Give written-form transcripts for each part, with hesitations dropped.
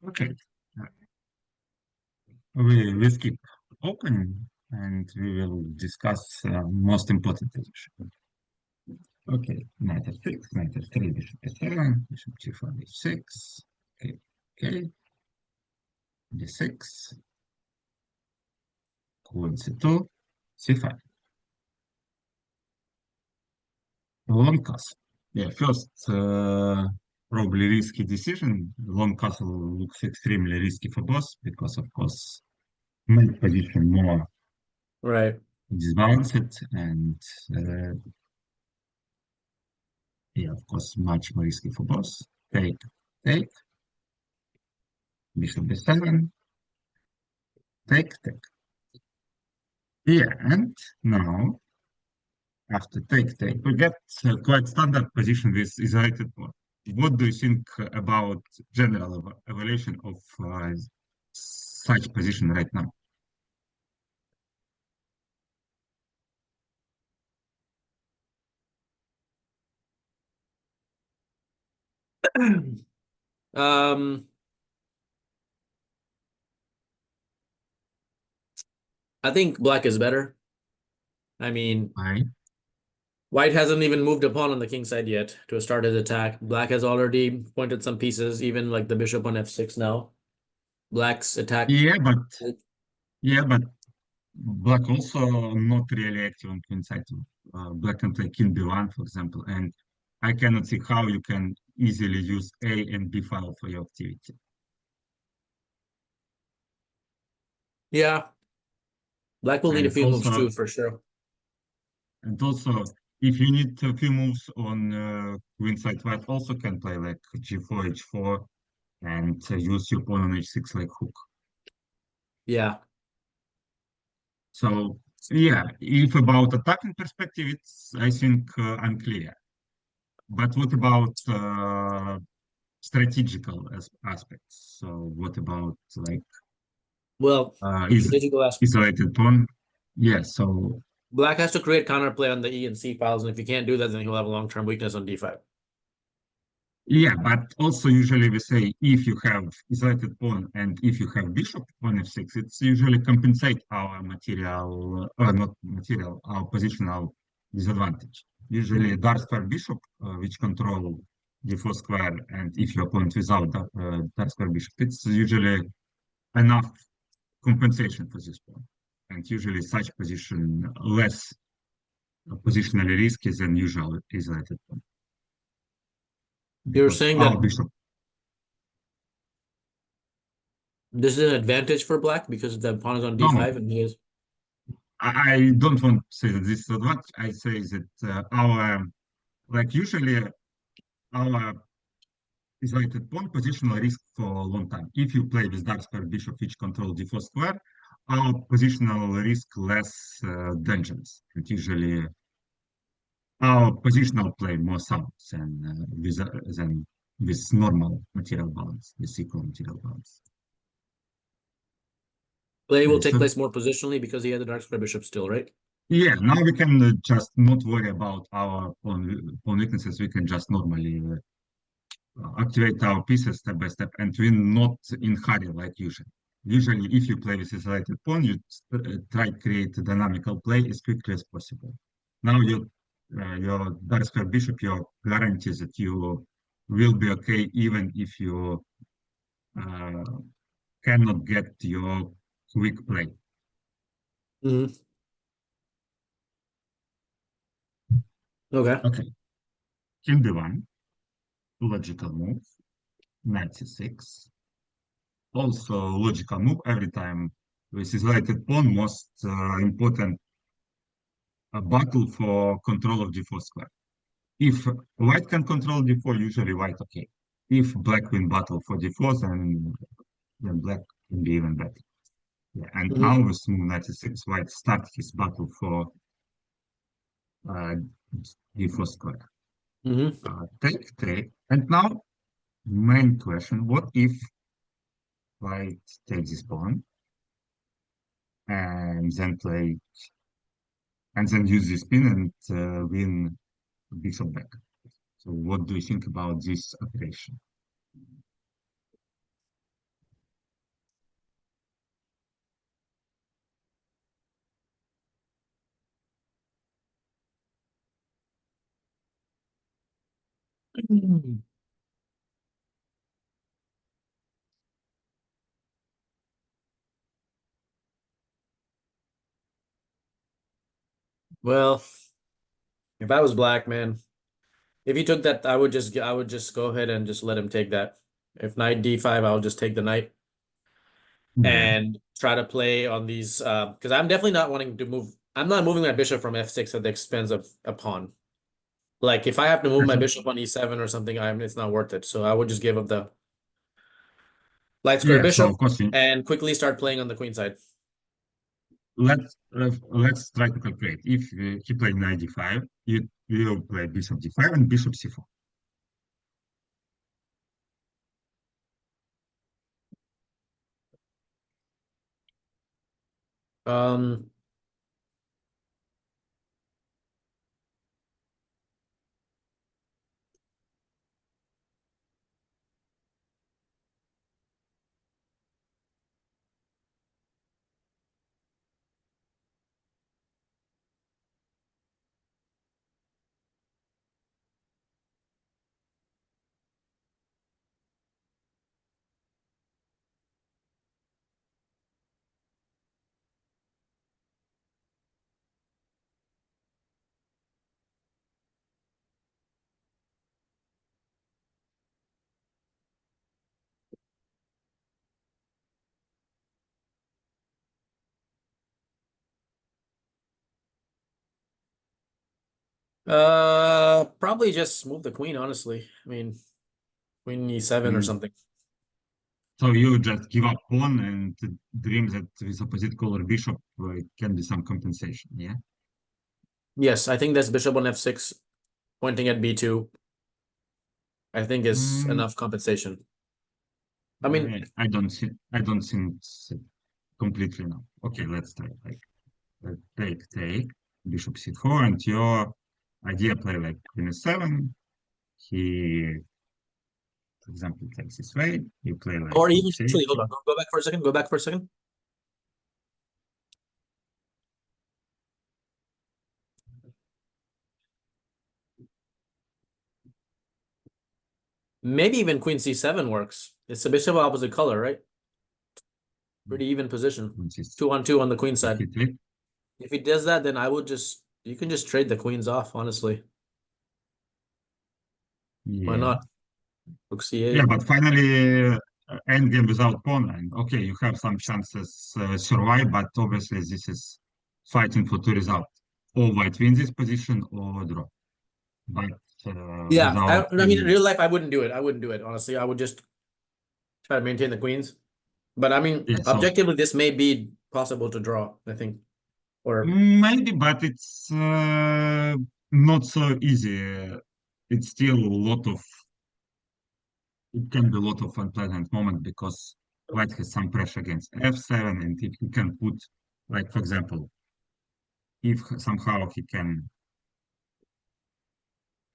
Okay, uh, we skip opening and we will discuss most important position. Okay, knight f6, knight f3, bishop f7, bishop g4, h6. Okay, okay, d6, queen c2, c5. Long castle. Yeah, first probably risky decision. Long castle looks extremely risky for both because, of course, mate position more Right. disbalanced and uh, yeah, of course, much more risky for both. Take, take, bishop b7, take. Yeah, and now after take, we get quite standard position with isolated pawn. What do you think about general evaluation of such position right now? Um, I think black is better. I mean, Why? white hasn't even moved a pawn on the king side yet to start his attack. Black has already pointed some pieces, even like the bishop on f6 now. Black's attack. Yeah, but black also not really active on queen side. Black can play king b1, for example, and I cannot see how you can easily use A and B file for your activity. Yeah, black will need a And few moves also, too, for sure. if you need a few moves on queen side, white also can play like g4, h4, and use your pawn on h6 like hook. Yeah. So yeah, if about attacking perspective, it's I think unclear. But what about strategical aspects? So what about like Well, is strategical aspect. isolated pawn? Yeah, so Black has to create counterplay on the E and C files, and if you can't do that, then he'll have a long-term weakness on d5. yeah, but also usually we say if you have isolated pawn and if you have bishop on f6, it's usually compensate our material, not material, our positional disadvantage. Usually dark square bishop, which control d4 square, and if your opponent without dark square bishop, it's usually enough compensation for this pawn. And usually such position less positionally risky than usual isolated pawn. You're Because saying our that bishop. this is an advantage for black because the pawn is on No, d5 and he is. I don't want to say that this is advantage. I say that our, like usually our isolated pawn positional risk for a long time. If you play with dark square bishop which control d4 square, our positional risk less dangerous. And usually our positional play more sound than with normal material balance, with equal material balance. Play will take So place more positionally because he has a dark square bishop still, right? yeah, now we can just not worry about our pawn weaknesses. We can just normally activate our pieces step by step, and we're not in hurry like usually. Usually, if you play with isolated pawn, you try to create a dynamical play as quickly as possible. Now your dark square bishop, your guarantee that you will be okay even if you uh, cannot get your quick play. Mm-hmm. Okay. Okay, king d1, logical move, knight c6. Also logical move every time with isolated pawn, most important battle for control of d4 square. If white can control d4, usually white okay. If black win battle for d4, then black can be even better. Yeah, and now Mm-hmm. with move knight c6, white start his battle for uh, d4 square. Mm-hmm. Take. And now main question, what if white takes this pawn and then play and then use this pin and win bishop back. So what do you think about this operation? Well, if I was black, man, if he took that, I would just go ahead and just let him take that. If knight d5, I'll just take the knight Yeah. and try to play on these because I'm definitely not wanting to move. I'm not moving my bishop from f6 at the expense of a pawn. Like if I have to move my bishop on e7 or something, it's not worth it. So I would just give up the light square Yeah, so bishop of course and quickly start playing on the queen side. let's try to calculate. If he played knight d5, you will play bishop d5 and bishop c4. Um, probably just move the queen, honestly. I mean, queen e7 or Mm, something. so you just give up pawn and dream that with opposite color bishop can be some compensation, yeah? Yes, I think that's bishop on f6 pointing at b2. I think is Mm, enough compensation. I mean, I don't think completely no. Okay, let's try like take bishop c4 and your idea play like queen e7. He, for example, takes this way. You play like or rook even c8. actually, hold on, go back for a second. Go back for a second. Maybe even queen c7 works. It's a bishop opposite color, right? Pretty even position. Once it's 2-on-2 on the queen if side. he take, If he does that, then I would just you can just trade the queens off, honestly. Why yeah. not? Rook Yeah, c8. but finally, endgame without pawn, and okay, you have some chances survive, but obviously this is fighting for two results. Or white wins this position or draw, but Yeah, without I mean, in any. real life, I wouldn't do it. I wouldn't do it, honestly. I would just try to maintain the queens. But I mean, Yeah, so objectively, this may be possible to draw, I think. Or maybe, but it's not so easy. It's still a lot of. It can be a lot of unpleasant moment because white has some pressure against f7, and if he can put, like for example, if somehow he can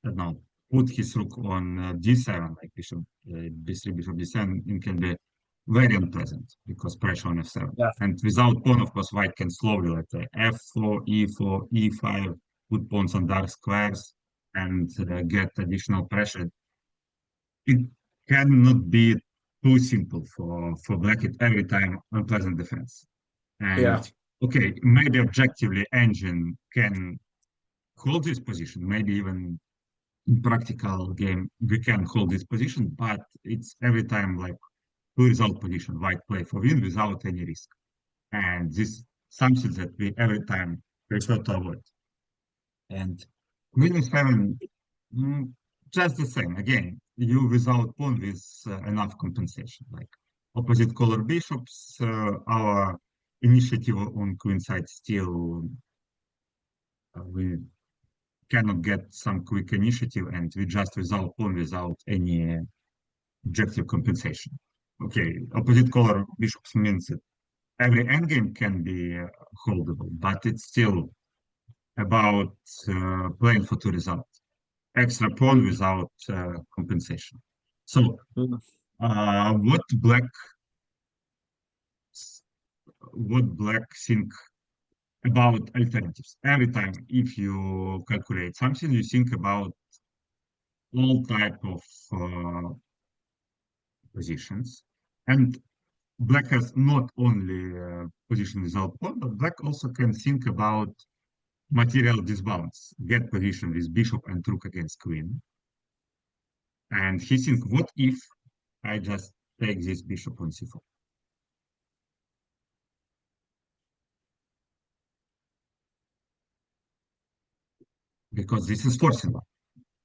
don't know, put his rook on d7, like bishop b3, bishop d7, it can be very unpleasant because pressure on f7. yeah, And without pawn, of course, white can slowly, let's say, f4, e4, e5, put pawns on dark squares and get additional pressure. It cannot be too simple for black at every time unpleasant defense. And yeah, okay, maybe objectively, engine can hold this position, maybe even in practical game we can hold this position, but it's every time like two result position, white play for win without any risk. And this something that we every time prefer to avoid. And queen e7, just the same. Again, you without pawn with enough compensation. Like opposite color bishops, our initiative on queen side still we cannot get some quick initiative, and we just without pawn without any objective compensation. Okay, opposite color bishops means that every endgame can be holdable, but it's still about playing for two results. Extra pawn mm, without compensation. So, mm. uh, what black what black think about alternatives? Every time if you calculate something, you think about all type of positions. And black has not only position without pawn, but black also can think about material disbalance, get position with bishop and rook against queen. And he think, what if I just take this bishop on c4? Because this is forcing.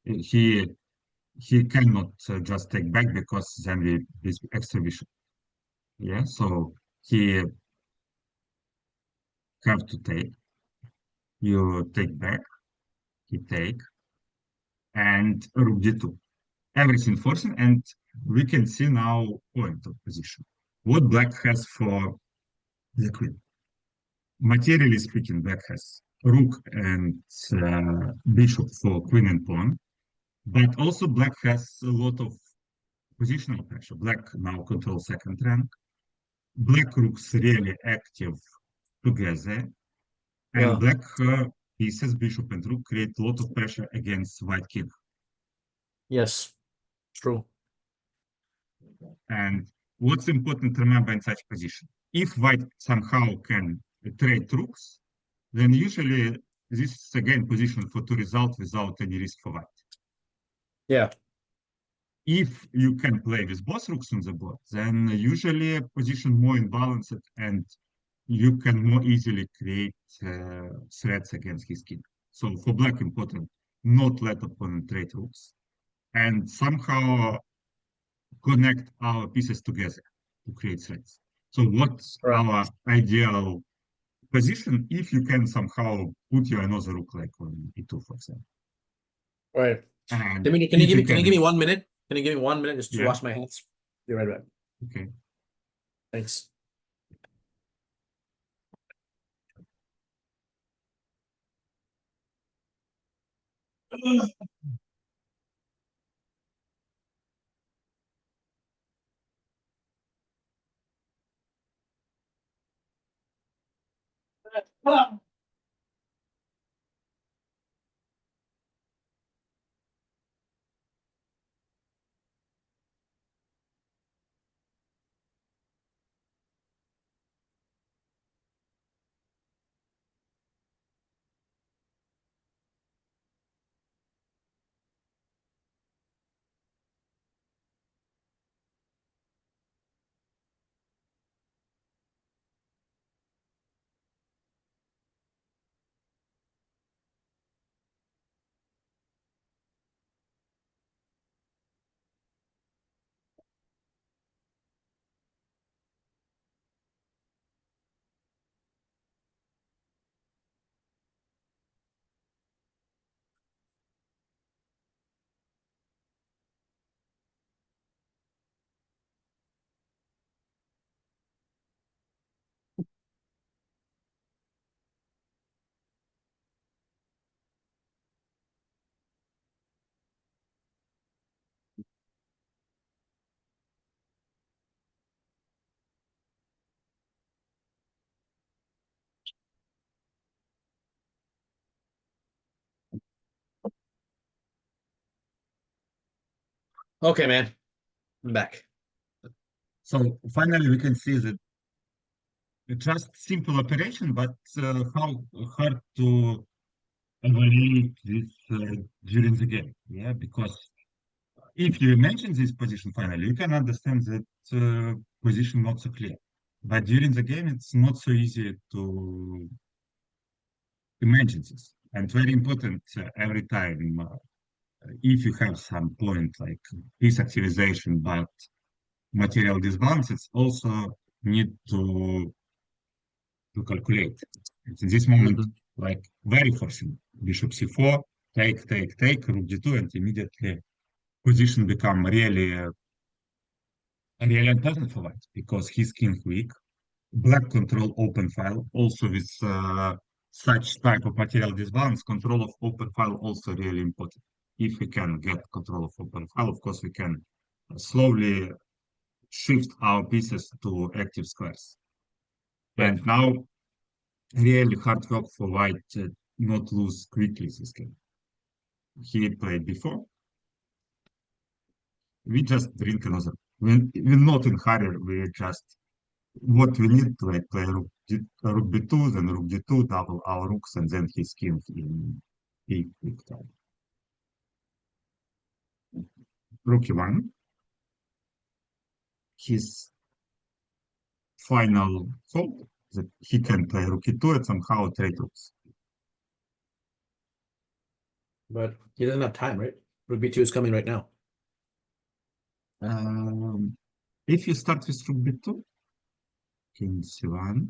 He he cannot just take back because then we this extra bishop. Yeah, so he have to take. You take back, he take, and rook d2. Everything forcing, and we can see now point of position. What black has for the queen? Materially speaking, black has rook and bishop for queen and pawn, but also black has a lot of positional pressure. Black now controls second rank. Black rooks really active together, and Yeah. black pieces, bishop and rook, create a lot of pressure against white king. Yes. True. And what's important to remember in such position? If white somehow can trade rooks, then usually this is again position for two result without any risk for white. Yeah. If you can play with both rooks on the board, then usually position more imbalanced and you can more easily create threats against his king. So for black, important not let opponent trade rooks and somehow connect our pieces together to create threats. So what's Right. our ideal position if you can somehow put your another rook like on e2, for example? Right. And Can you if give you me can, 1 minute? Can you give me 1 minute just to yeah, wash my hands? Be right back. okay. Thanks. Okay, man. I'm back. So finally, we can see that just simple operation, but how hard to evaluate this during the game. Yeah, because if you imagine this position finally, you can understand that position not so clear. But during the game, it's not so easy to imagine this. And very important every time, if you have some point like piece activization, but material disbalance, it's also need to calculate. It's in this moment, Mhm. like very forcing. Bishop c4, take, rook d2, and immediately position become really important for white because his king weak. Black control open file, also with such type of material disbalance, control of open file also really important. If we can get control of open file, of course, we can slowly shift our pieces to active squares. Right. And now, really hard work for white not lose quickly this game. He played before, we just drink another. We're not in hurry. We just what we need to like play rook b2, then rook d2, double our rooks, and then his king in quick time. Rook e1. His final thought that he can play rook e2 and somehow trade rooks. But he doesn't have time, right? Rook b2 is coming right now. If you start with rook b2, king c1,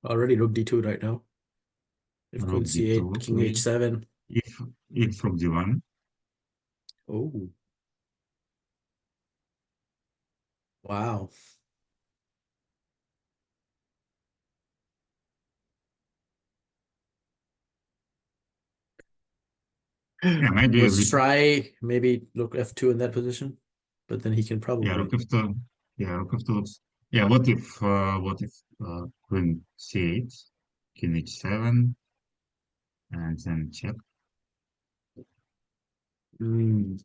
Already rook d2 right now. If queen rook d2, c8, king okay. h7. If rook d1, Oh, wow. yeah, maybe Let's try maybe look f2 in that position, but then he can yeah, rook probably. f2, yeah, rook f2 looks, yeah. What if queen c8, king h7, and then check. Mm,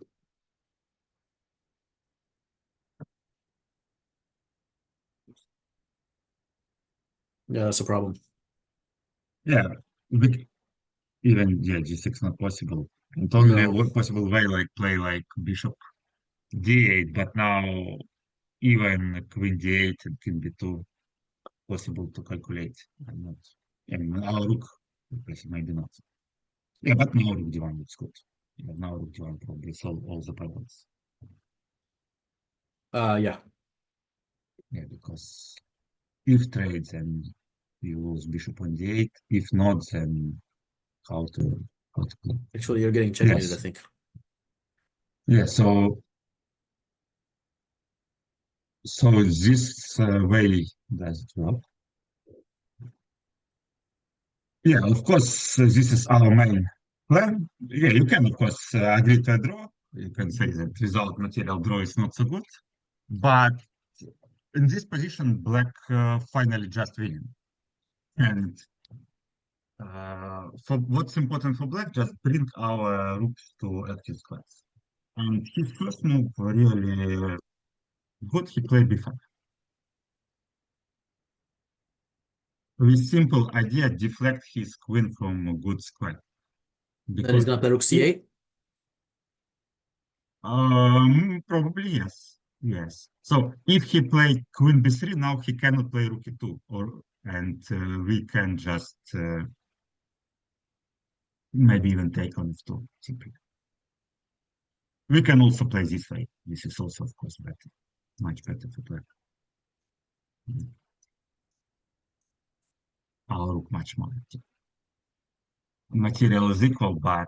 yeah, that's a problem. Yeah, even yeah, g6 not possible. And only No. one possible way like play like bishop d8, but now even queen d8 and king b2 possible to calculate. I'm not. I mean, our rook, maybe not. Yeah, but now rook d1 looks good. Yeah, now rook d1 probably solve all the problems. Yeah. Yeah, because if trades and you lose bishop on d8, if not, then how to how to play. Actually, you're getting checkmated, I Yes. think. Yeah, so this way does it work. Yeah, of course, this is our main plan. Yeah, you can, of course, agree to a draw. You can say that without material draw is not so good. But in this position, black finally just winning. And for what's important for black, just bring our rooks to active squares. And his first move really good. He played b5. With simple idea, deflect his queen from a good square. Then he's Because gonna play rook if c8. Probably yes. Yes. So if he play queen b3, now he cannot play rook e2, and we can just maybe even take on f2 simply. We can also play this way. This is also, of course, better, much better for black. Our rook much more active. Material is equal, but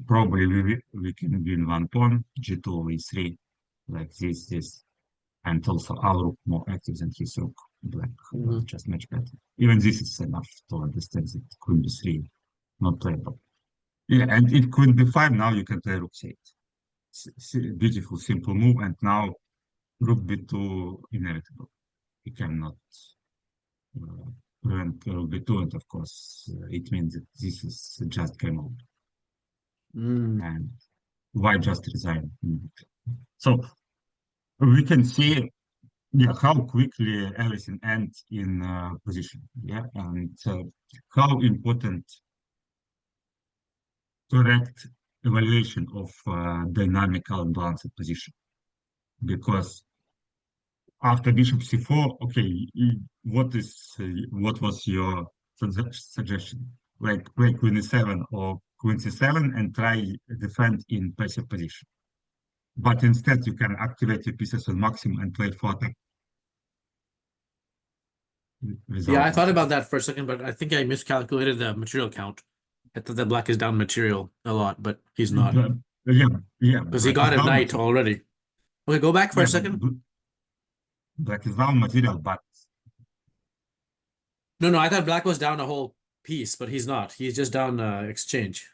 probably we can win one pawn, g2, e3, like this. And also our rook more active than his rook. Black Mhm. just much better. Even this is enough to understand that queen b3 not playable. Yeah, and if queen b5, now you can play rook c8. Beautiful, simple move, and now rook b2 inevitable. You cannot uh, prevent rook b2, and of course, it means that this is just game over. Mm. And why just resign? So we can see yeah, how quickly everything ends in position. Yeah, and how important correct evaluation of dynamical and balanced position. Because after bishop c4, okay, what was your suggestion? Like play queen e7 or queen c7 and try defend in passive position. But instead, you can activate your pieces on maximum and play for attack Yeah, without I thought nothing. about that for a second, but I think I miscalculated the material count. I thought that black is down material a lot, but he's not. But, yeah, yeah, Because he black is got a down knight material. already. Okay, go back for a Yeah, but second. black is down material, but No, no, I thought black was down a whole piece, but he's not. He's just down exchange.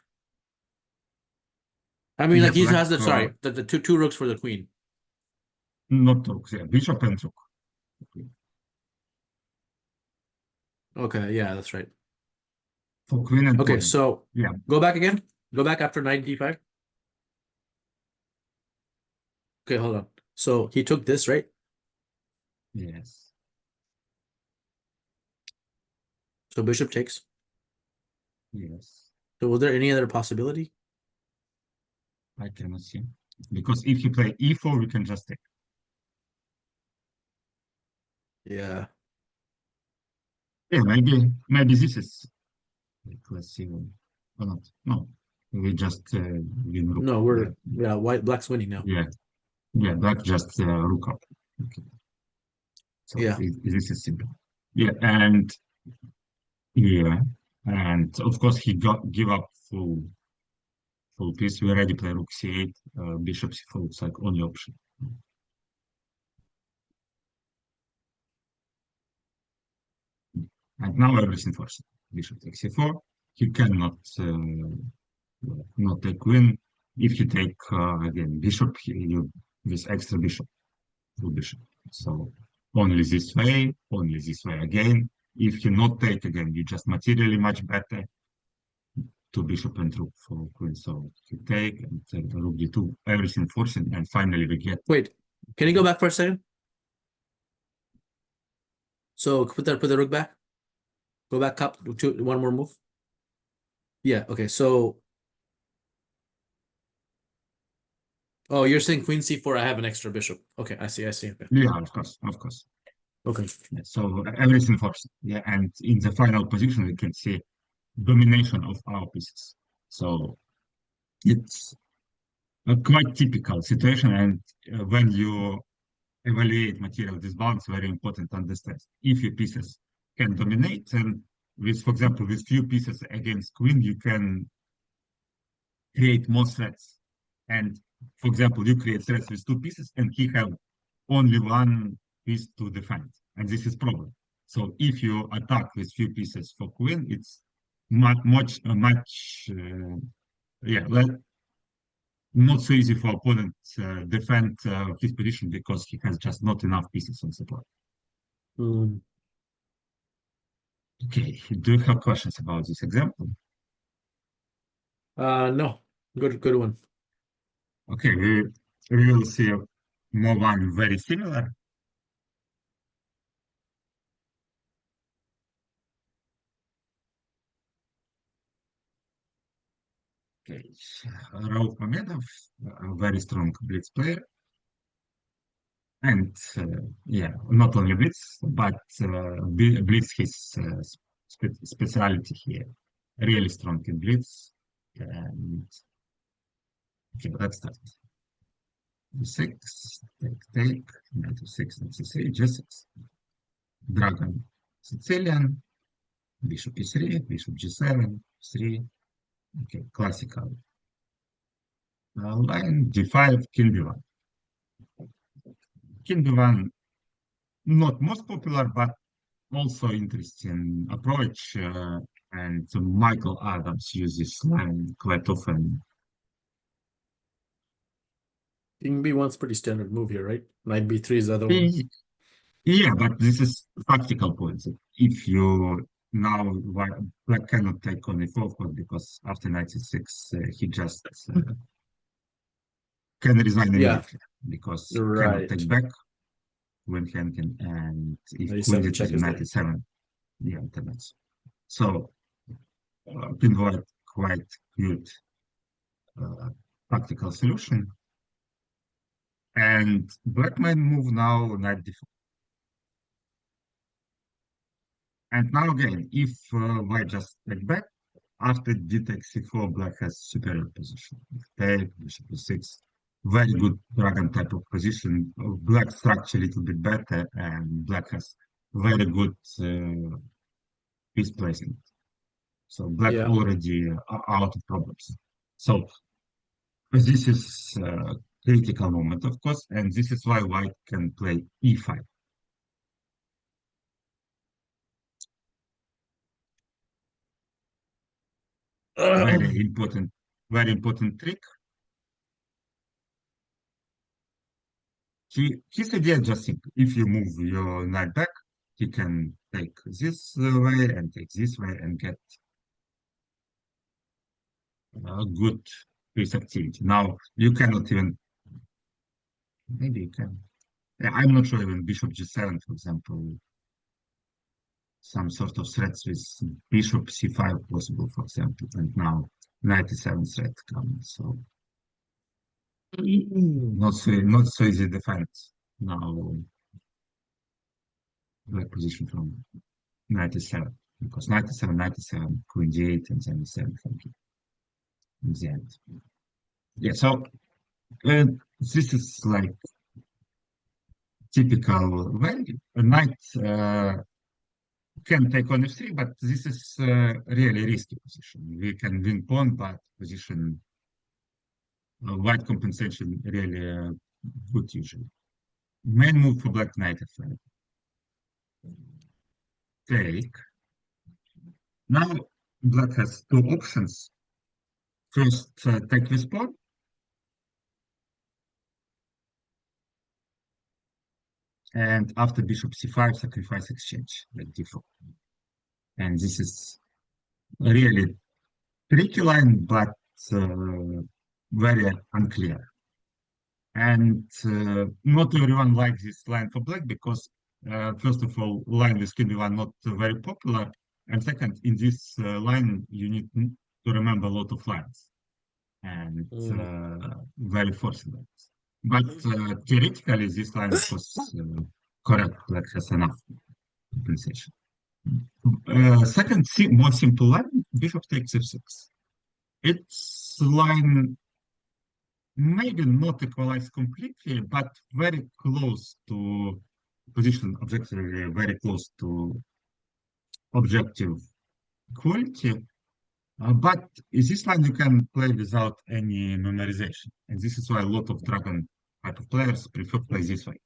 I mean, yeah, like he black has the sorry, the two rooks for the queen. not rooks, yeah, bishop and rook. Okay, yeah, that's right. For queen and Okay, pawn. so Yeah, go back again. Go back after knight d5. Okay, hold on. So he took this, right? yes, So bishop takes. yes. So was there any other possibility? I cannot see. Because if you play e4, we can just take. Yeah. Yeah, maybe this is like, let's see or not. No. We just win rook. No, Yeah. black's winning now. Yeah. Yeah, black just rook up. Okay. So Yeah. this is simple. Yeah, and yeah, and of course he got give up full piece. We already play rook c8, bishop c4. It's like only option. And now everything forced. Bishop takes c4. He cannot not take queen. If you take again bishop, you this extra bishop, full bishop. So only this way again. If you not take again, you just materially much better. Two bishop and rook for queen. So you take and take the rook d2, everything forcing, and finally we get. Wait, can you go back for a second? So put the rook back. Go back up to one more move. Yeah, okay. So oh, you're saying queen c4, I have an extra bishop. Okay, I see. Okay. Yeah, of course, of course. Okay. Yeah, so everything forcing. Yeah, and in the final position we can see domination of our pieces. So it's a quite typical situation, and when you evaluate material disbalance, very important to understand if your pieces can dominate, and with, for example, with few pieces against queen, you can create more threats. And for example, you create threats with two pieces, and he have only one piece to defend, and this is problem. So if you attack with few pieces for queen, it's much yeah, well, not so easy for opponent defend his position because he has just not enough pieces on support. Mm. Okay, do you have questions about this example? No. Good one. Okay, we will see more one very similar. Okay, Rauf Mamedov, a very strong blitz player, and yeah, not only blitz, but blitz his specialty here. Really strong in blitz. And okay, let's start. D6, take, knight to 6, knight c3, g6, dragon Sicilian, bishop e3, bishop g7, 3. Okay, classical line, d5, king b1. King b1, not most popular, but also interesting approach. And Michael Adams uses this line quite often. King b1's pretty standard move here, right? Knight b3 is the other one. Yeah, but this is tactical points. If you now black cannot take on the forward because after 96 he just can resign Yeah, immediately because cannot right. take back when can and if queen 97 d2 check to is there. 97, yeah, terminates. So pinpoint quite good uh, tactical solution. And black might move now knight d4. And now again, if white just take back, after d takes c4, black has superior position. Take, bishop e6, very good dragon type of position. Black structure a little bit better, and black has very good piece placement. So black Yeah. already out of problems. So this is critical moment, of course, and this is why white can play e5. Very important, very important trick. His idea is just simple. If you move your knight back, he can take this way and take this way and get good piece activity. Now you cannot even, maybe you can. Yeah, I'm not sure even bishop g7, for example, some sort of threats with bishop c5 possible, for example, and now knight e7 threat comes. So not so easy defense now. Black position from knight e7 because knight e7, queen g8, and then e7 from here in the end. Yeah, so this is like typical value. A knight can take on f3, but this is really risky position. We can win pawn, but position white compensation really good usually. Main move for black knight f5. Take. Now black has two options. First, take this pawn. And after bishop c5, sacrifice exchange, like default. And this is really tricky line, but very unclear. And not everyone likes this line for black because, first of all, line with king b1 not very popular. And second, in this line, you need to remember a lot of lines and very forced lines. But theoretically, this line, of course, correct, black has enough compensation. Second, more simple line, bishop takes f6. It's line maybe not equalized completely, but very close to position, objectively very close to objective quality. But in this line you can play without any memorization, and this is why a lot of dragon type of players prefer to play this way.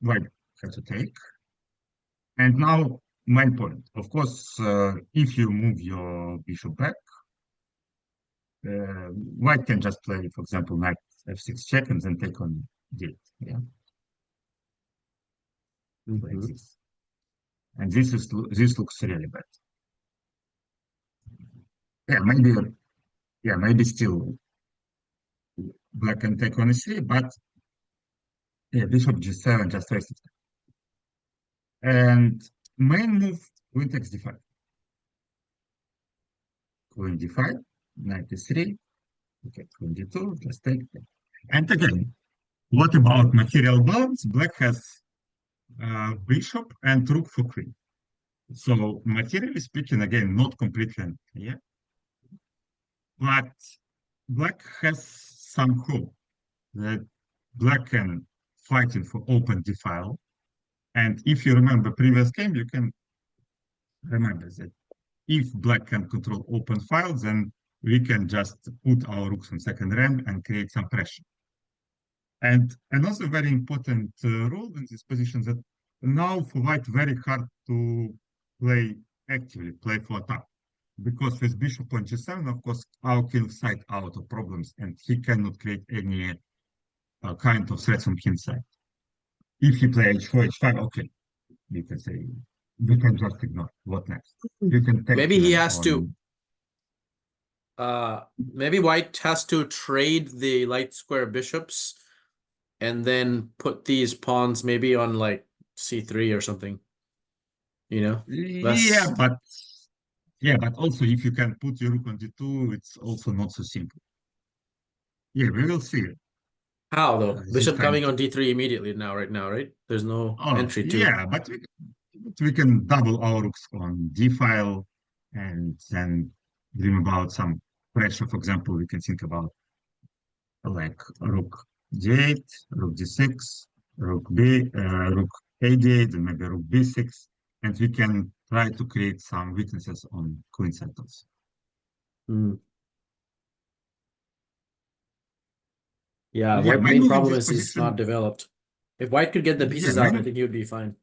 White has to take, and now main point. Of course, if you move your bishop back, white can just play, for example, knight f6 check and then take on d8. Yeah, like this. And this looks really bad. Maybe still black can take on e3, but yeah, bishop g7 just wasted. And main move, queen takes d5. Queen d5, knight e3, okay, queen d2, just take it. And again, what about material balance? Black has bishop and rook for queen. So materially speaking, again, not completely unclear, but black has some hope that black can fighting for open d-file. And if you remember previous game, you can remember that if black can control open files, then we can just put our rooks on second rank and create some pressure. And another very important rule in this position that now for white very hard to play actively, play for attack. Because with bishop on g7, of course, our king side out of problems and he cannot create any kind of threats on his side. If he play h4, h5, okay, you can say, you can just ignore. What next? You can take Maybe he even has to on maybe white has to trade the light square bishops and then put these pawns maybe on like c3 or something. You know? yeah, Less but also if you can put your rook on d2, it's also not so simple. Yeah, we will see. how though? This Bishop kind coming on d3 immediately now, right now, right? There's no oh entry to yeah, but we can double our rooks on d file and then dream about some pressure. For example, we can think about like rook d8, rook d6, rook a d8, and maybe rook b6, and we can try to create some weaknesses on queen settles. Hmm. Yeah, Yeah, white main main move in problem this is he's not position. developed. If white could get the Yeah, pieces out, I think he would be fine.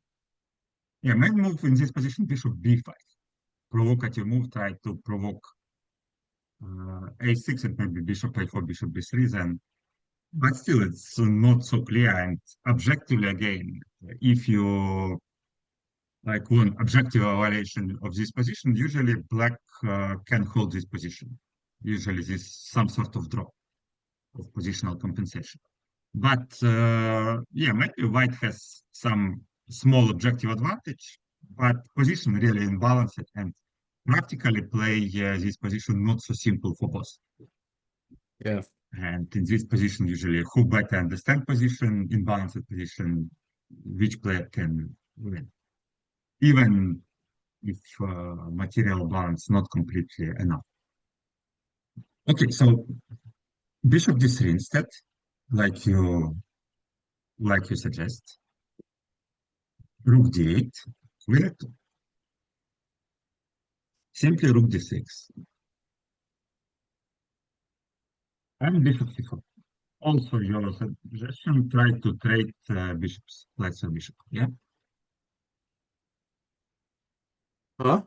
main move in this position, bishop b5. Provocative move, try to provoke a6 and maybe bishop a4, bishop b3, then but still it's not so clear. And objectively again, if you like one objective evaluation of this position, usually black can hold this position. Usually this some sort of drop of positional compensation. But yeah, maybe white has some small objective advantage, but position really imbalanced and practically play this position not so simple for both. Yeah. And in this position, usually who better understand position, imbalanced position, which player can win. Even if material balance not completely enough. Okay, so bishop d3 instead, like you suggest, rook d8, queen f2, simply rook d6, and bishop c4. Also, your suggestion try to trade bishops, let's say bishop, yeah? Huh?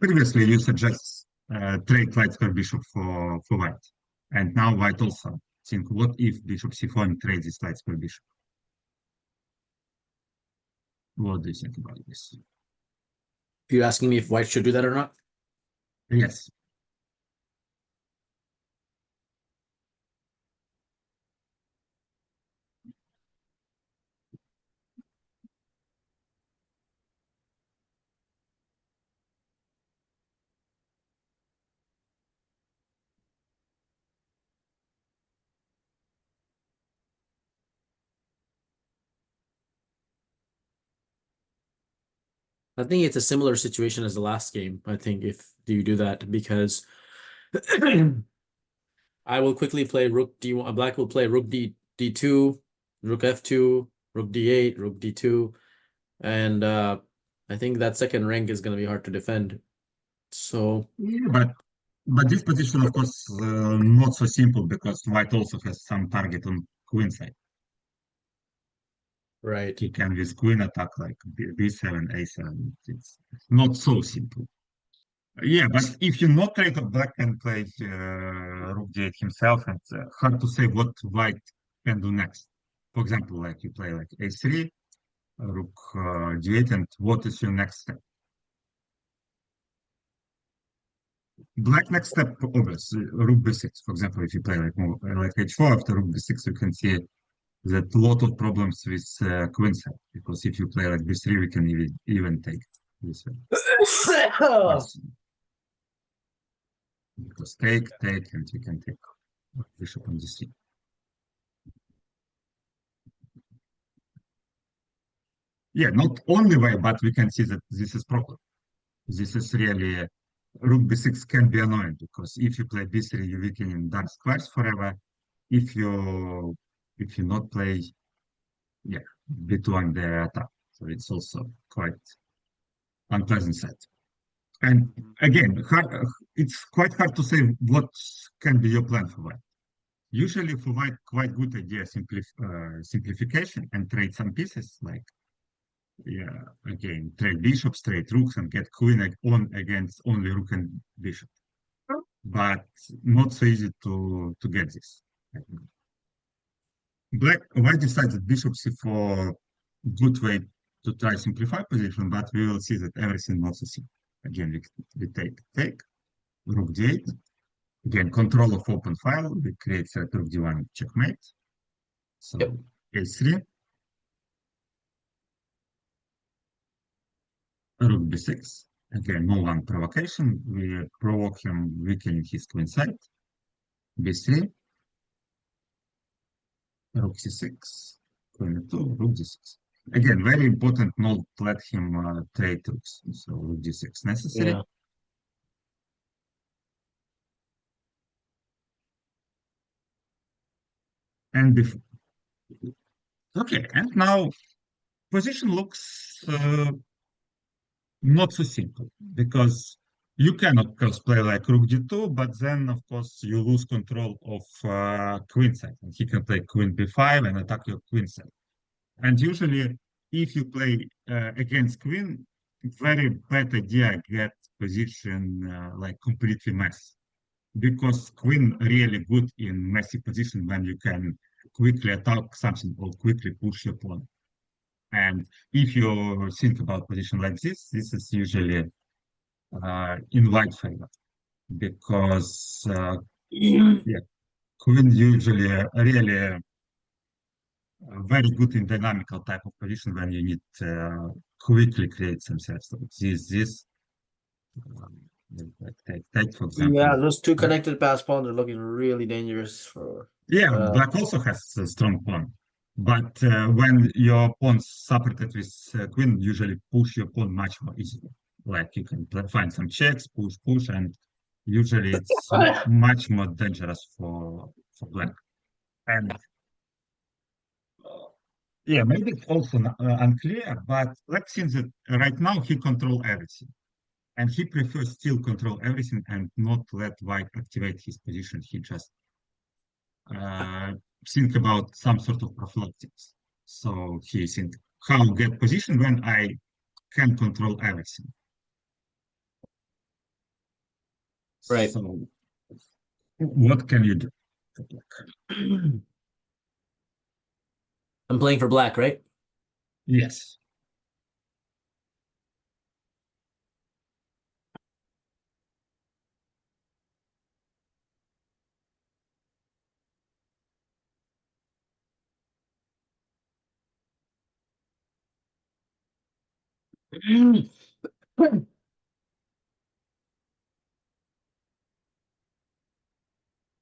Previously, you suggest trade light square bishop for white, and now white also think, what if bishop c4 and trade this light square bishop? What do you think about this? You're asking me if white should do that or not? Yes. I think it's a similar situation as the last game. I think if you do that, because I will quickly play rook d1. Black will play rook d2, rook f2, rook d8, rook d2, and I think that second rank is going to be hard to defend. So Yeah, but this position, of course, not so simple because white also has some target on queen side. right. He can with queen attack like b7, a7. It's not so simple. Yeah, but if you not trade, black can play rook d8 himself, and hard to say what white can do next. For example, like you play like a3, rook d8, and what is your next step? Black next step, obviously, rook b6. For example, if you play like h4 after rook b6, you can see that lot of problems with queen side. Because if you play like b3, we can even take this one. Yes. Because take, and you can take bishop on d3. Yeah, not only way, but we can see that this is problem. This is really rook b6 can be annoying because if you play b3, you weaken in dark squares forever. If you not play, yeah, b2 and the attack, so it's also quite unpleasant set. And again, it's quite hard to say what can be your plan for white. Usually for white, quite good idea simplification and trade some pieces like yeah, again, trade bishops, trade rooks, and get queen on against only rook and bishop. But not so easy to get this. White decides that bishop c4 good way to try simplify position, but we will see that everything not so simple. Again, we take rook d8. Again, control of open file. We create set rook d1 checkmate. So Yep. a3. Rook b6. Again, no one provocation. We provoke him weakening his queen side. b3. Rook c6. Queen 2. Rook d6. Again, very important not let him trade rooks. So rook d6 necessary. Yeah. And okay, and now position looks not so simple because you can of course play like rook d2, but then of course you lose control of queen side, and he can play queen b5 and attack your queen side. And usually, if you play against queen, very bad idea get position like completely mess because queen really good in messy position when you can quickly attack something or quickly push your pawn. And if you think about position like this is usually in white favor because yeah, queen usually really very good in dynamical type of position when you need quickly create themselves. So this um, like take for Yeah, example. those two connected pass pawns are looking really dangerous for Yeah, uh black also has a strong pawn, but when your pawn separated with queen, usually push your pawn much more easily. Like you can find some checks, push, and usually it's much more dangerous for black. And yeah, maybe it's also unclear, but let's think that right now he control everything, and he prefers still control everything and not let white activate his position. He just uh, think about some sort of prophylactics. So he think how get position when I can control everything. right. So what can you do? I'm playing for black, right? Yes.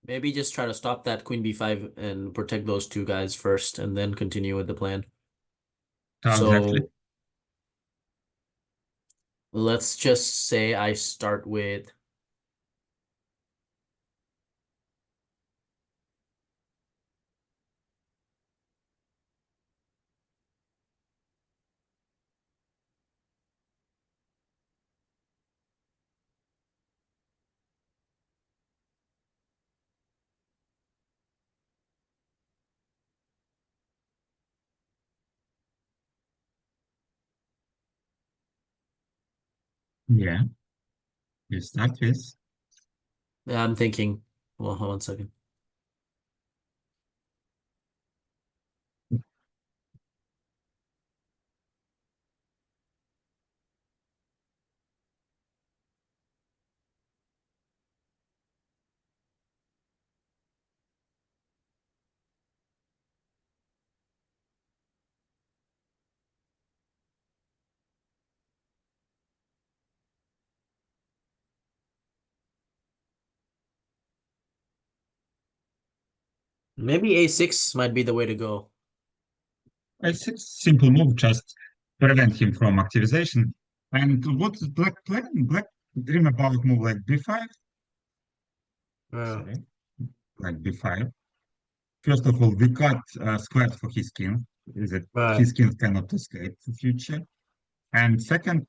Maybe just try to stop that queen b5 and protect those two guys first and then continue with the plan. How exactly? So let's just say I start with Yeah. You start with. I'm thinking, well, hold on a second. Maybe a6 might be the way to go. I think simple move just prevent him from activation. And what is black plan? Black dream about move like b5. Yeah. Sorry, like b5. First of all, we cut squares for his king. Is that Right. his king cannot escape the future. And second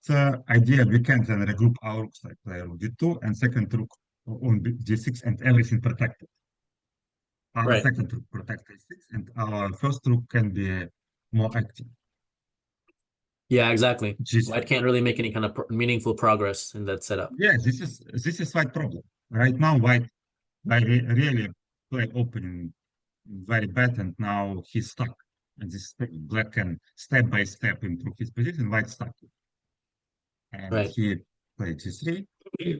idea, we can then regroup our rooks like player rook d2 and second rook on d6 and everything protected. Our Right. second rook protect a6 and our first rook can be more active. Yeah, exactly. G3. White can't really make any kind of meaningful progress in that setup. Yeah, this is white problem. Right now, white really play opening very bad, and now he's stuck. And this black can step by step improve his position. White stuck, and Right. he played g3,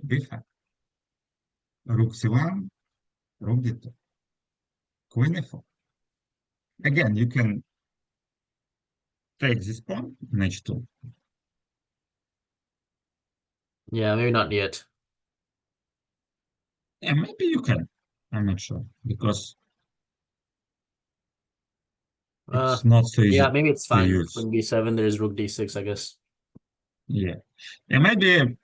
b5, rook c1, rook d2, queen e4. Again, you can take this pawn in h2. Yeah, maybe not yet. Yeah, maybe you can. I'm not sure because Uh, it's not so yeah, easy maybe it's to fine. use. Queen b7, there's rook d6, I guess. Yeah, yeah, maybe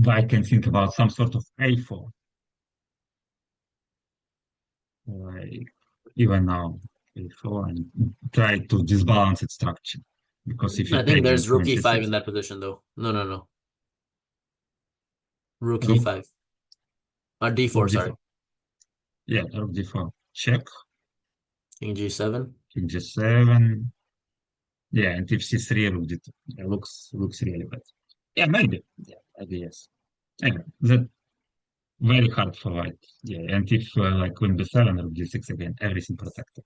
I can think about some sort of a4. Like even now a4 and try to disbalance its structure. Because if you I think take then there's rook queen e5 c6, in that position, though. No, no, no. Rook rook, e5. Or rook d4, sorry. d4. Yeah, rook d4. Check, King g7. king g7. Yeah, and if c3, rook d2. Yeah, looks really bad. Yeah, maybe. Yeah, maybe yes. Anyway, that very hard for white. Yeah, and if like queen b7, rook d6 again, everything protected.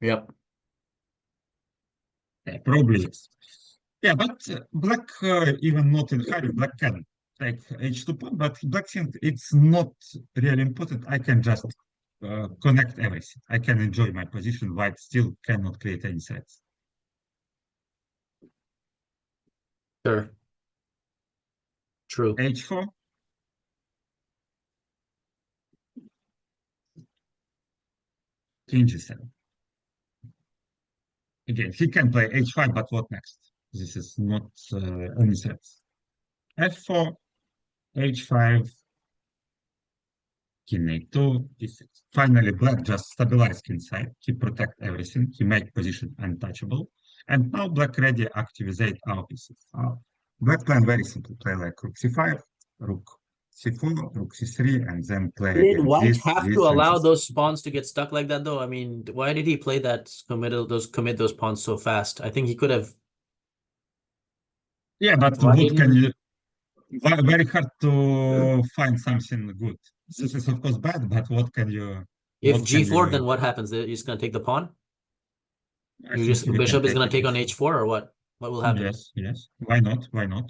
Yep. Yeah, probably yes. Yeah, but black, even not in hurry, black can take h2 pawn, but black think it's not really important. I can just connect everything. I can enjoy my position. White still cannot create any threats. Sure. True. h4, king g7. Again, he can play h5, but what next? This is not any threats. f4, h5, king a2, d6. Finally, black just stabilized king side. He protect everything. He make position untouchable. And now black ready activate our pieces. Black plan very simple. Play like rook c5, rook c4, rook c3, and then play Did again White this, have to this, and allow this. those pawns to get stuck like that though? I mean, why did he play that commit those pawns so fast? I think he could have. Yeah, but Why what can didn't you? Very hard to find something good. This is of course bad, but what can you? if What can g4, you? then what happens? You're just gonna take the pawn? I You think just we can bishop is take gonna it. take on h4 or what? What will happen? Yes, yes. Why not? Why not?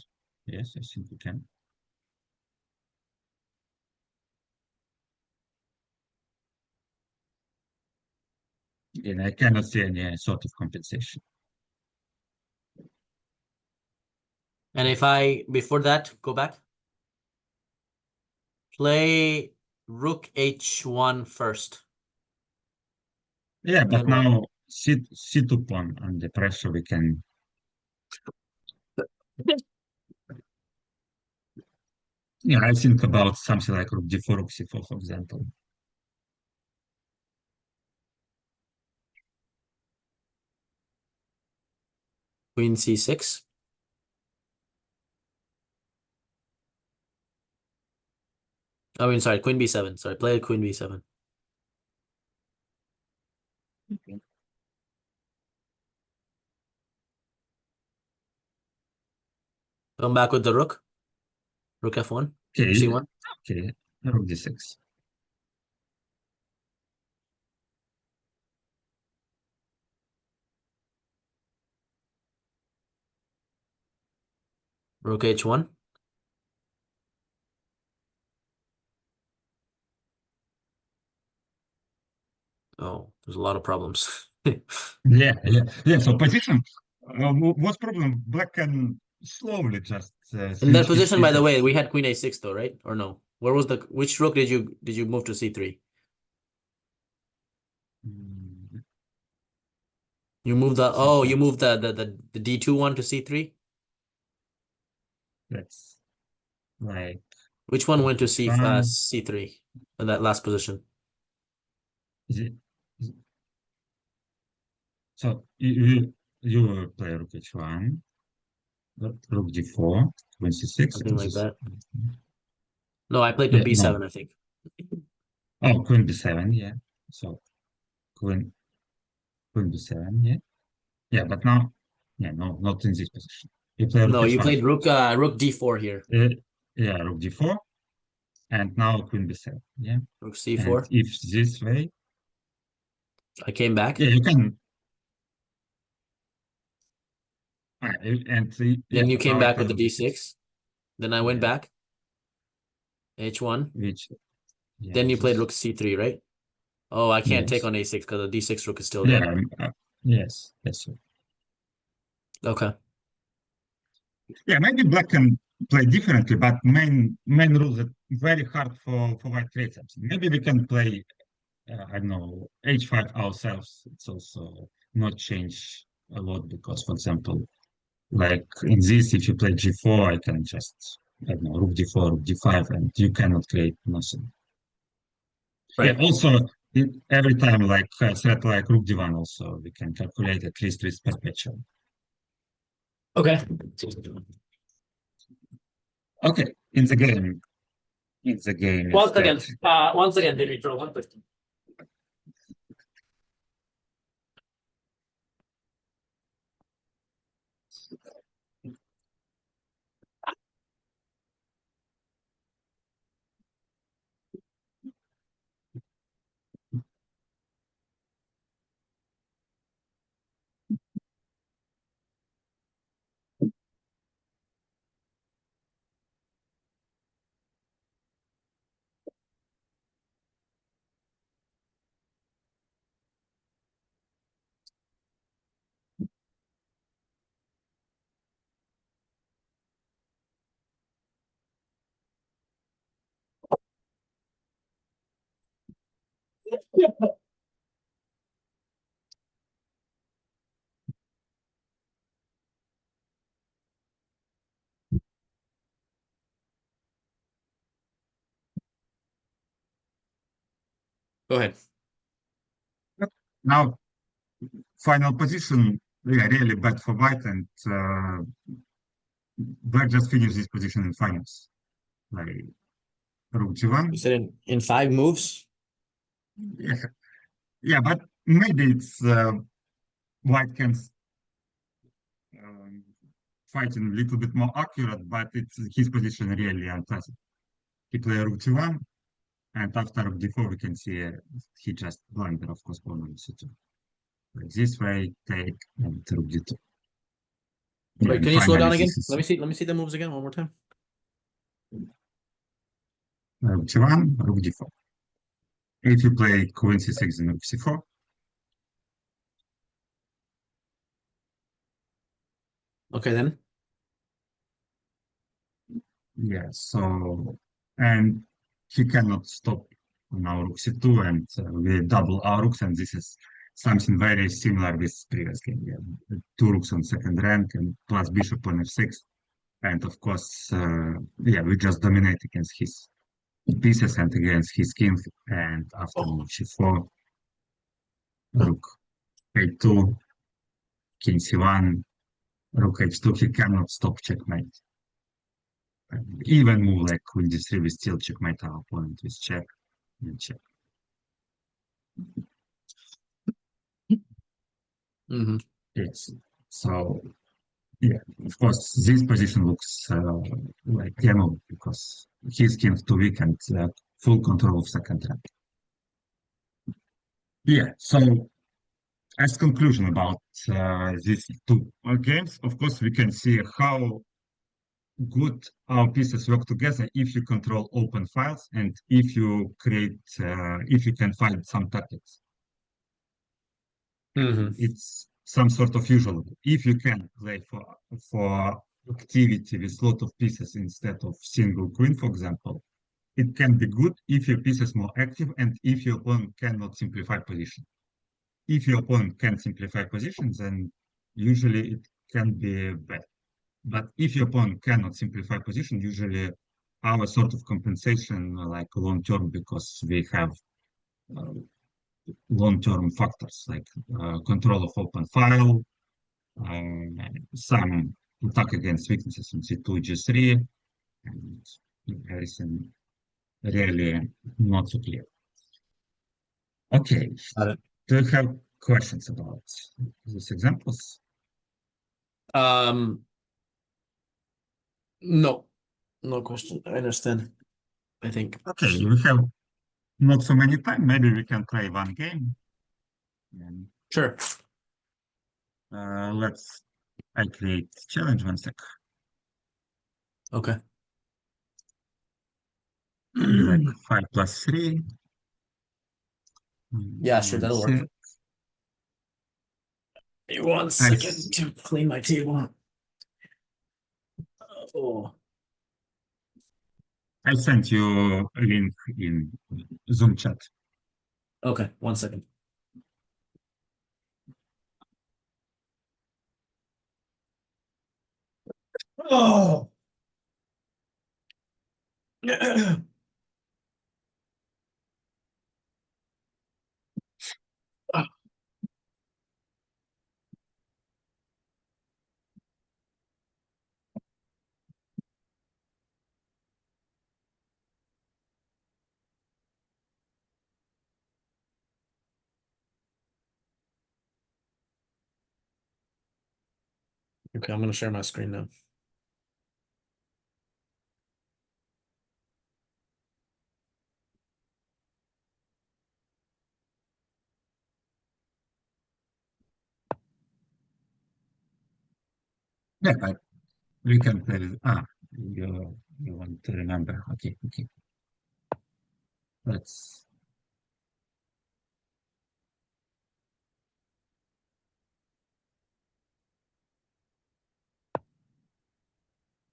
Yes, I think we can. And I cannot see any sort of compensation. And if I before that go back, play rook h1 first. Yeah, but Then what? now C2 pawn under pressure, we can. Yeah, I think about something like rook d4, rook c4, for example. Queen c6. I mean, sorry, queen b7. Sorry, play queen b7. Okay. Come back with the rook. Rook f1. Okay. c1. Okay. Rook d6. Rook h1. Oh, there's a lot of problems. Yeah, yeah, yeah. So position. What problem? Black can slowly just In that switch his position, by the way, pieces. we had queen a6 though, right? Or no? Where was which rook did you move to c3? Mm, You moved c3. you moved the d2 one to c3? That's like Which one went to h1. c3 in that last position? Is it, so you play rook h1, rook d4, queen c6, Something and like this. that. No, I played to Yeah, no. b7, I think. Oh, queen b7, yeah. So queen queen b7, yeah. Yeah, but now, yeah, no, not in this position. You play rook No, you h5. played rook d4 here. Uh, yeah, rook d4, and now queen b7, yeah. Rook And c4. if this way, I came back. yeah, you can, and yeah, Then you but came now I back play with the rook d6. d6. Then I went Yeah, back. h1. which, yeah, Then you played this, rook c3, right? Oh, I can't take yes. on a6 because the d6 rook is still Yeah, there. yes, that's right. Okay. Yeah, maybe black can play differently, but main rule that very hard for white create something. Maybe we can play, I don't know, h5 ourselves. It's also not change a lot because, for example, like in this, if you play g4, I can just, I don't know, rook d4, rook d5, and you cannot create nothing. Yeah, Right. also, every time like threat like rook d1 also, we can calculate at least with perpetual. Okay. Okay, in the game instead. Once again, Dimitro, 150. Go ahead. Now, final position, yeah, really bad for white, and black just finished this position in finals. Like rook You g1. said in 5 moves? Yeah, yeah, but maybe it's white can um, fighting a little bit more accurate, but it's his position really unpleasant. He played rook g1, and after rook d4, we can see he just blundered, of course, pawn on c2. Like this way, take and rook d2. Yeah, Wait, and can you slow finally, down again? this is Let me see the moves again one more time. rook g1, rook d4. If you play queen c6 and rook c4, Okay, then. yeah, so, and he cannot stop now rook c2, and we double our rooks, and this is something very similar with previous game. Yeah. Two rooks on second rank, and plus bishop on f6, and of course, yeah, we just dominate against his pieces and against his king, and after move c4, rook a2, king c1, rook h2, he cannot stop checkmate. Even move like queen d3, we still checkmate our opponent with check and check. Mm-hmm. Yes. So yeah, of course, this position looks like Kemo because he's king too weak and full control of second rank. Yeah. So as conclusion about these two games, of course, we can see how good our pieces work together if you control open files and if you create, if you can find some tactics. Mm-hmm. It's some sort of usual. If you can play for activity with lot of pieces instead of single queen, for example, it can be good if your piece is more active and if your opponent cannot simplify position. If your opponent can simplify positions, then usually it can be bad. But if your opponent cannot simplify position, usually our sort of compensation, like long term, because we have uh, long-term factors like control of open file, some attack against weaknesses in C2, G3, and everything really not so clear. Okay, Got it. do you have questions about these examples? No, no question. I understand. I think. Okay, we have not so many time. Maybe we can play one game. And, Sure. let's. I create challenge 1 sec. Okay. Maybe like 5+3. Yeah, sure, that'll work. 1 sec. One second to clean my table. Oh. I sent you a link in Zoom chat. Okay, 1 second. Oh. Okay, I'm gonna share my screen now. Yeah, but we can play. You want to remember? Okay, okay. Let's.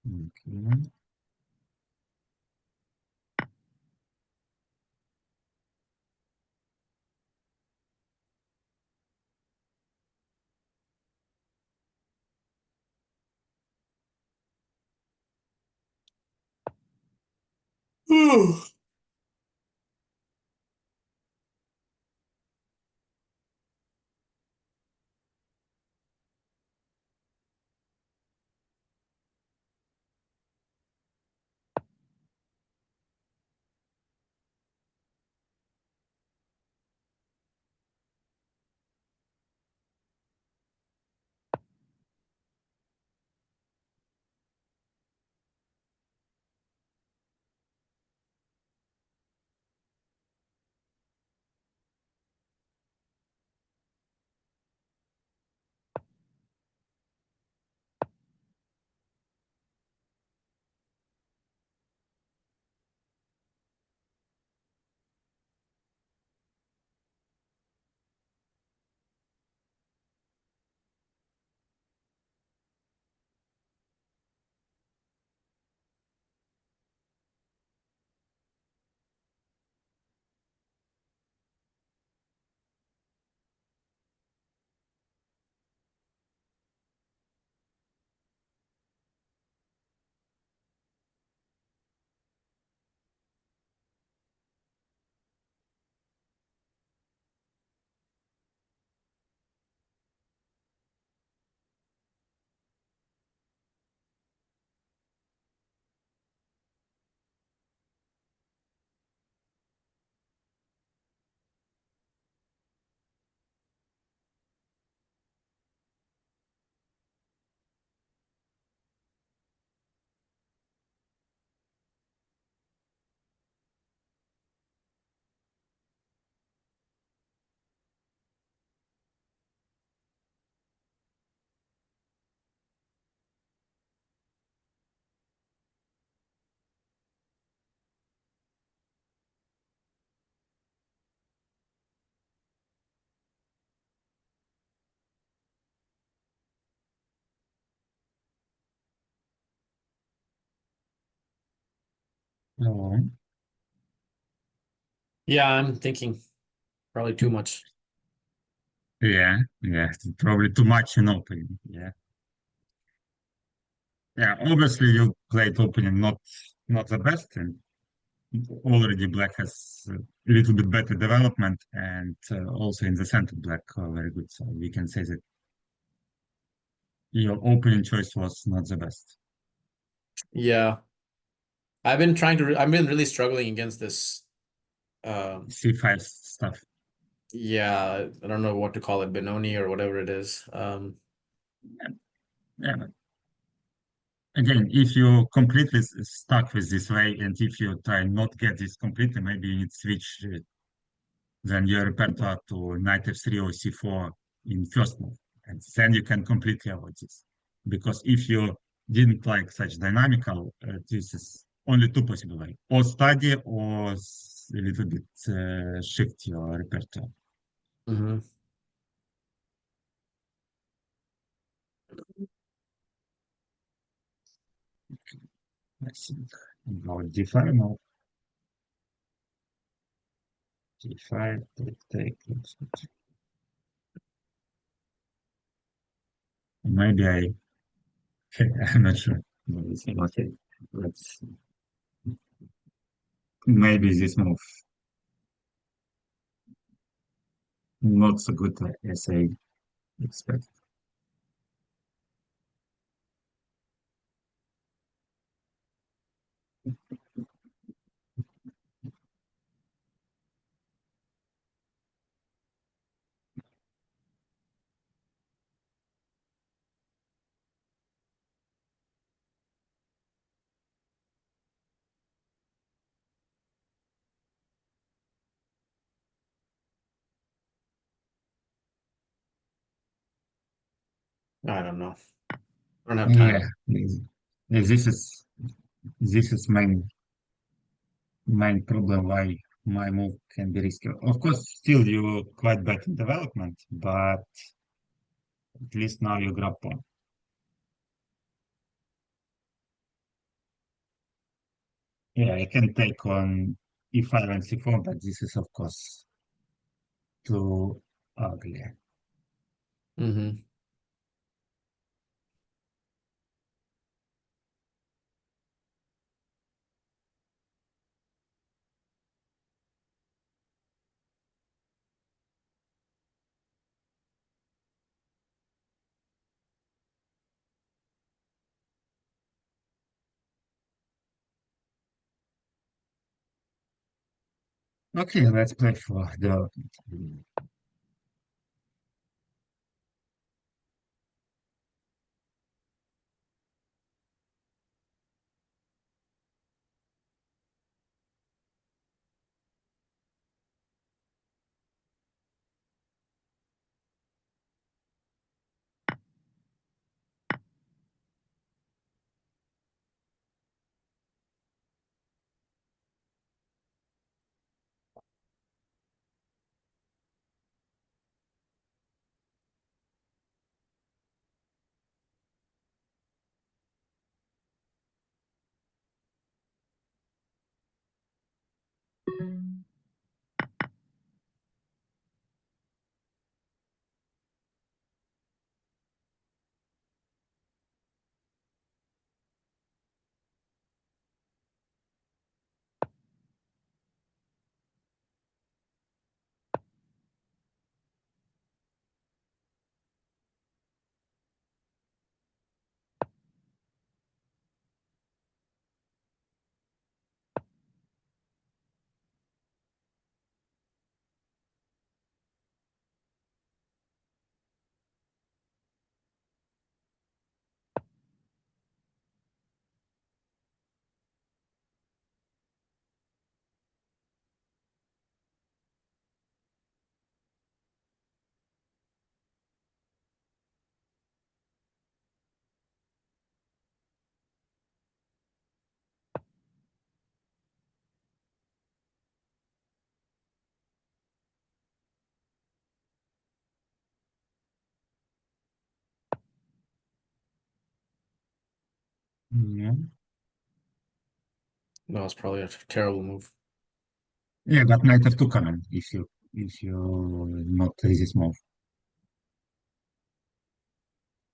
Okay. Oh, Yeah, I'm thinking probably too much. yeah, yeah, probably too much in opening. Yeah, yeah. Obviously, you played opening not the best, and already black has a little bit better development, and also in the center black very good. So we can say that your opening choice was not the best. Yeah, I've been really struggling against this. C5 stuff. Yeah, I don't know what to call it, Benoni or whatever it is. Yeah, but again, if you completely stuck with this way, and if you try not get this completely, maybe you need switch then your repertoire to knight f3 or c4 in first move, and then you can completely avoid this. Because if you didn't like such dynamical, this is only two possible ways: or study or a little bit shift your repertoire. Mm-hmm. I think about d5 now. d5, take. Maybe I'm not sure. Okay, let's maybe this move not so good as I expect. I don't know. I don't have Yeah, time. this is main problem why my move can be risky. Of course, still you quite bad in development, but at least now you grab pawn. Yeah, I can take on e5 and c4, but this is of course too ugly. Mm-hmm. Okay, let's play for the. Yeah, No, it's probably a terrible move. yeah, but knight f2 common if you not play this move.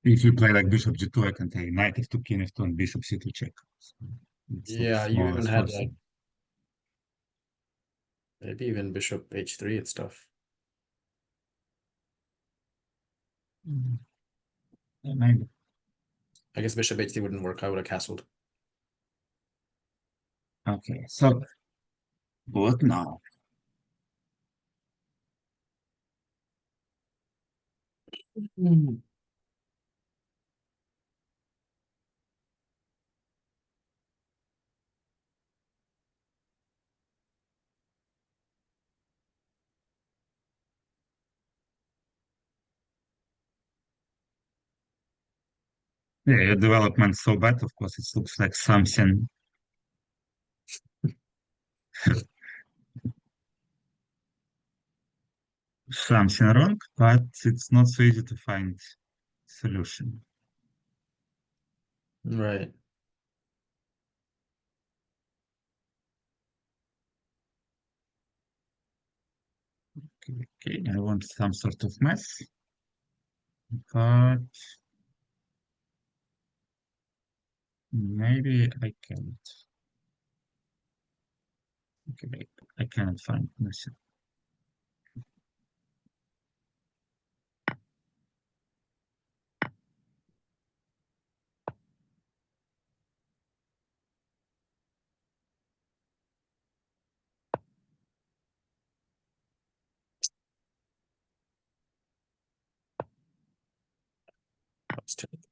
If you play like bishop g2, I can take knight f2, king f2, and bishop c2 check. So it Yeah, looks you more or even less had like forcing. maybe even bishop h3 and stuff. Mhm. Yeah, maybe. I guess bishop h3 wouldn't work. I would have castled. Okay, so what now? Mm. Yeah, your development's so bad, of course, it looks like something wrong, but it's not so easy to find solution. Right. Okay, I want some sort of mess, but maybe I can't. Okay, I cannot find mess. That's terrible.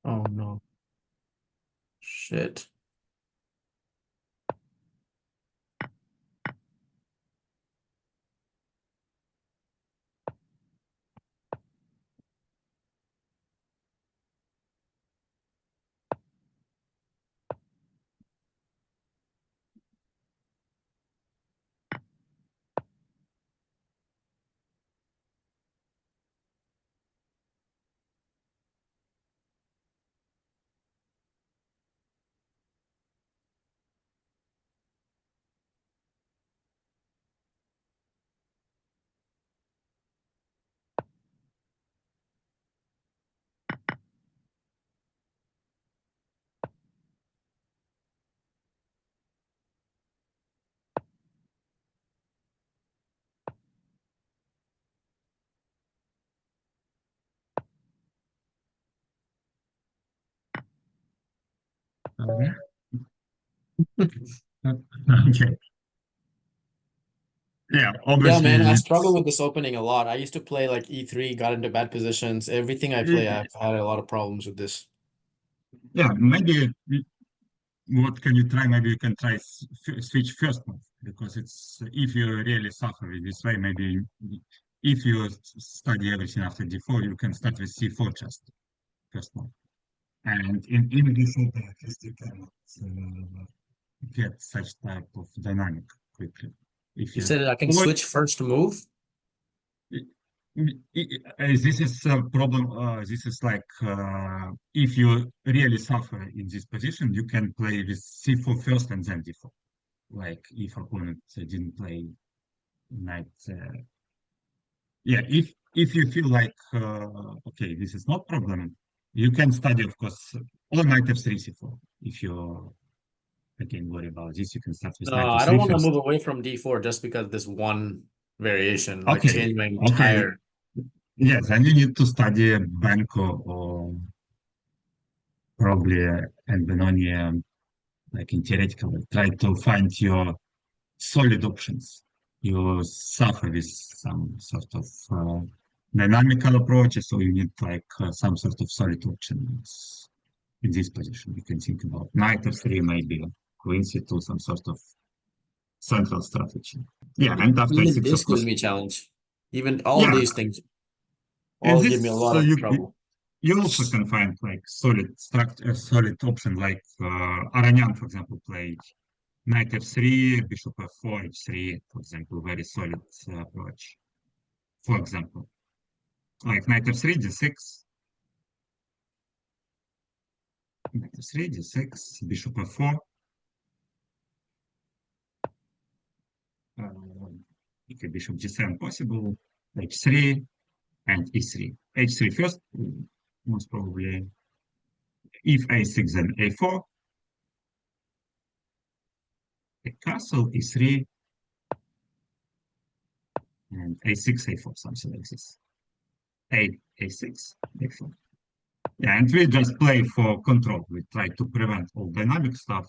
Oh no. Shit. Okay. Okay. Yeah, Yeah, man, I obviously struggle it's with this opening a lot. I used to play like E3, got into bad positions. Everything I play, I've had a lot of problems with this. yeah, maybe what can you try? Maybe you can try switch first move because it's if you really suffer with this way, maybe if you study everything after d4, you can start with c4 just first move. And in this order, at least you cannot get such type of dynamic quickly. If You you said I can or switch first move? this is a problem. This is like if you really suffer in this position, you can play with c4 first and then d4. Like if opponent didn't play knight. Yeah, if you feel like okay, this is not problem, you can study, of course, or knight f3 c4. If you again worry about this, you can start with No, knight I don't f3 want to move first. away from D4 just because this one variation, like Okay, change my okay. entire. Yes, then you need to study Banco or probably and Benoni, like in theoretical, try to find your solid options. You suffer with some sort of dynamical approaches, so you need like some sort of solid options in this position. You can think about knight f3, maybe queen c2, some sort of central strategy. Yeah, and after Even a6, this of gives course. me challenge. Even all Yeah, these things in all give me a this lot of trouble. you also can find like solid option like Aranyan, for example, played knight f3, bishop f4, h3, for example, very solid approach. For example, like knight f3, d6, knight f3, d6, bishop f4, okay, bishop g7 possible, h3, and e3. h3 first, most probably. If a6, then a4, a castle, e3, and a6, a4, something like this. A6, a4. Yeah, and we just play for control. We try to prevent all dynamic stuff.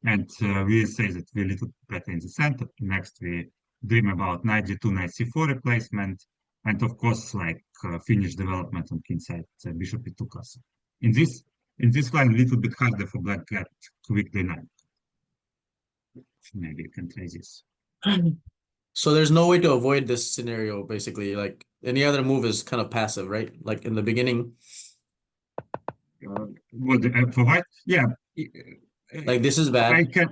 And we say that we're a little better in the center. Next, we dream about knight g2, knight c4 replacement. And of course, like finish development on king side, bishop e2 castle. In this in this line, a little bit harder for black get quick dynamic. Maybe you can try this. So there's no way to avoid this scenario, basically. Like any other move is kind of passive, right? Like in the beginning, What for white? Yeah, like this is I bad. can.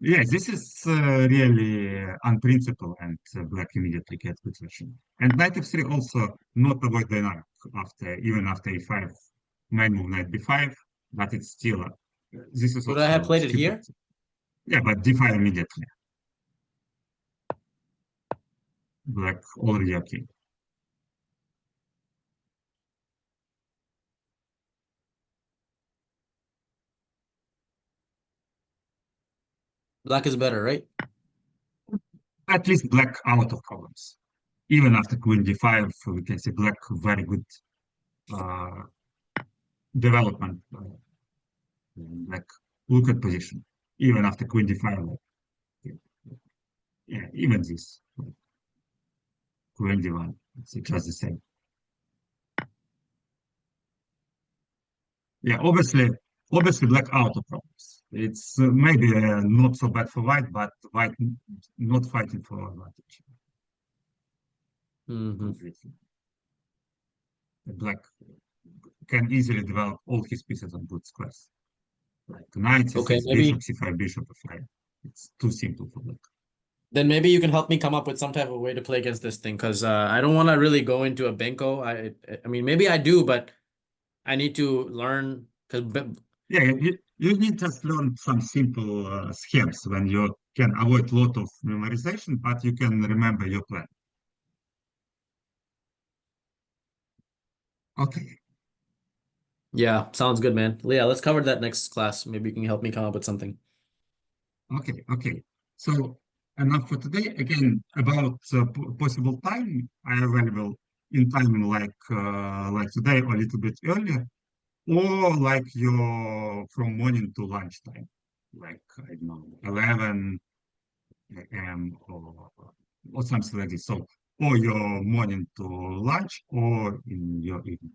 Yeah, this is really unprincipled, and black immediately gets position. And knight f3 also not avoid dynamic after even after e5, main move knight b5, but it's still this is Would I have also played it stupid. here? Yeah, but d5 immediately, black already okay. Black is better, right? At least black out of problems. Even after queen d5, we can see black very good uh, development. Like look at position. Even after queen d5, like, yeah, even this. Like, queen d1, it's just the same. Yeah, obviously black out of problems. It's maybe not so bad for white, but white not fighting for advantage Hmm. completely. The black can easily develop all his pieces on good squares. Like knight, Okay, c6, bishop, maybe c5, bishop, f5. It's too simple for black. Then maybe you can help me come up with some type of way to play against this thing, because I don't want to really go into a benko. I mean, maybe I do, but I need to learn because Yeah, you need just learn some simple schemes when you can avoid a lot of memorization, but you can remember your plan. Okay, yeah, sounds good, man. Yeah, let's cover that next class. Maybe you can help me come up with something. okay. So enough for today. Again, about possible time, I available in time like today or a little bit earlier, or like your from morning to lunchtime, like I don't know, 11 a.m. or something like this. So or your morning to lunch or in your evening.